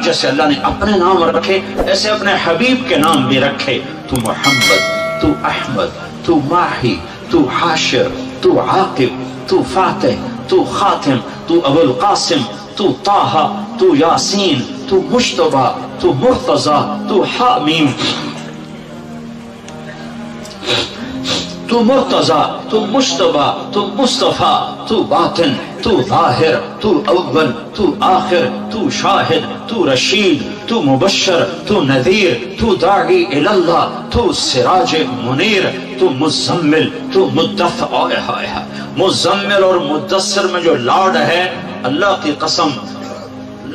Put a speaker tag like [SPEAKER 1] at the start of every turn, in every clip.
[SPEAKER 1] جیسے اللہ نے اپنے نام رکھے ایسے اپنے حبیب کے نام بھی رکھے. تو محمد، تو احمد، تو ماہی، تو حاشر، تو عاقب، تو فاتح، تو خاتم، تو ابو القاسم، تو طه، تو یاسین، تو مجتبی، تو مرتضی، تو حامیم، تو مرتضی، تو مجتبی، تو مصطفیٰ، تو باطن، تو ظاہر، تو اول، تو آخر، تو شاہد، تو رشید، تو مبشر، تو نذیر، تو داعی اللہ، تو سراج منیر، تو مزمل، تو مدثر. مزمل اور مدثر میں جو لاڈ ہے، اللہ کی قسم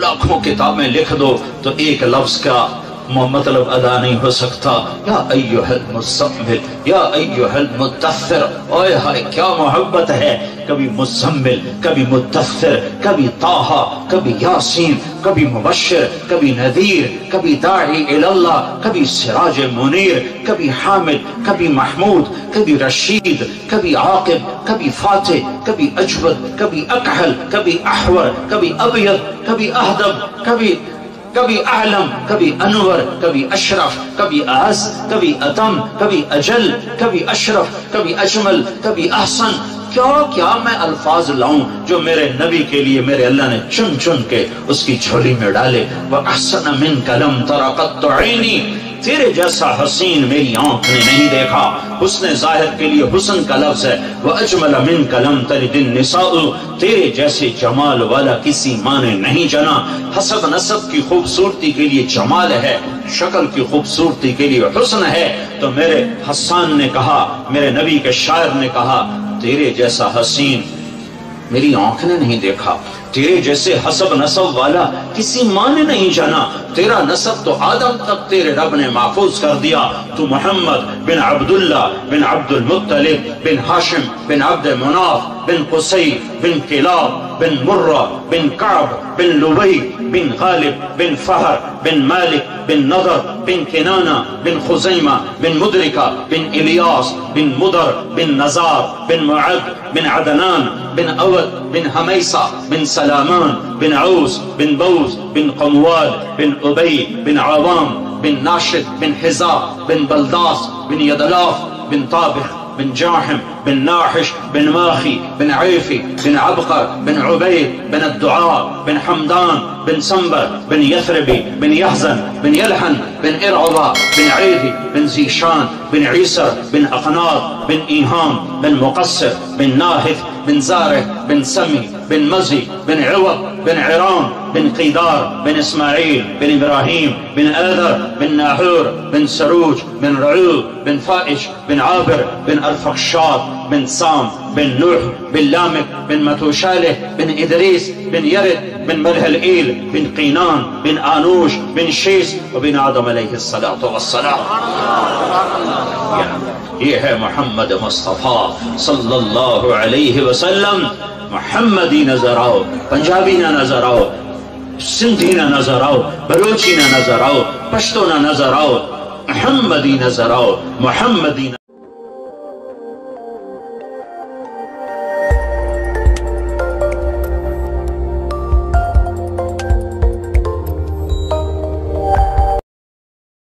[SPEAKER 1] لاکھوں کتابیں لکھ دو تو ایک لفظ کا مطلب ادا نہیں ہو سکتا. یا ایھا المزمل، یا ایھا المدثر. اوئے ہائے کیا محبت ہے. کبھی مزمل، کبھی مدثر، کبھی طہ، کبھی یاسین، کبھی مبشر، کبھی نذیر، کبھی داعی اللہ، کبھی سراج منیر، کبھی حامد، کبھی محمود، کبھی رشید، کبھی عاقب، کبھی فاتح، کبھی اجود، کبھی اکحل، کبھی احور، کبھی ابیض، کبھی اہدب، کبھی اعلم، کبھی انور، کبھی اشرف، کبھی اعز، کبھی اتم، کبھی اجل، کبھی اشرف، کبھی اجمل، کبھی احسن. کیا کیا میں الفاظ لاؤں جو میرے نبی کے لیے میرے اللہ نے چن چن کے اس کی جھولی میں ڈالے. وَأَحْسَنَ مِنْكَ لَمْ تَرَ قَطُّ عَيْنِي. تیرے جیسا حسین میری آنکھ نے نہیں دیکھا. حسن ظاہر کے لیے حسن کا لفظ ہے. وَأَجْمَلَ مِنْكَ لَمْ تَلِدِ النِّسَاءُ. تیرے جیسے جمال والا کسی ماں نے نہیں جنا. حسب نسب کی خوبصورتی کے لیے جمال ہے، شکل کی خوبصورتی کے لیے حسن ہے. تو میرے حسان نے کہا، میرے نبی کے شاعر نے کہا، تیرے جیسا حسین میری آنکھ نے نہیں دیکھا. تیرے جیسے حسب نسب والا کسی ماں نے نہیں جانا. تیرا نسب تو آدم تک تیرے رب نے محفوظ کر دیا. تو محمد بن عبداللہ بن عبد المطلب بن ہاشم بن عبد مناف بن قصی بن کلاب بن مرہ بن کعب بن لبی بن غالب بن فہر بن مالک بن نضر بن کنانہ بن خزیمہ بن مدرکہ بن الیاس بن مدر بن نزار بن معد بن عدنان بن اود بن حمیسہ بن سلامان بن عوس بن بوز بن قموال بن ابی بن عوام بن ناشد بن حزا بن بلداس بن یدلاف بن طابخ بن جاحم بن ناحش بن ماخي بن عيفي بن عبقر بن عبيد بن الدعاء بن حمدان بن سنبر بن يثربي بن يحزن بن يلحن بن إرعضا بن عيدي بن زيشان بن عيسر بن أقناط بن إيهام بن مقصر بن ناهث بن زارع بن سمي بن مزي بن عوض بن عرام بن قيدار بن إسماعيل بن إبراهيم بن آذر بن ناحور بن سروج بن رعوب بن فائش بن عابر بن أرفخشاد بن سام بن نوح بن لامك بن متوشالح بن إدريس بن يرد بن ملهلئيل بن قينان بن آنوش بن شيس وبن آدم عليه الصلاة والسلام. یہ ہے محمد مصطفیٰ صلی اللہ علیہ وسلم. محمدی نظر آؤ، پنجابی نہ نظر آؤ، سندھی نہ نظر آؤ، بلوچی نہ نظر آؤ، پشتو نہ نظر آؤ، محمدی نظر آؤ. محمدی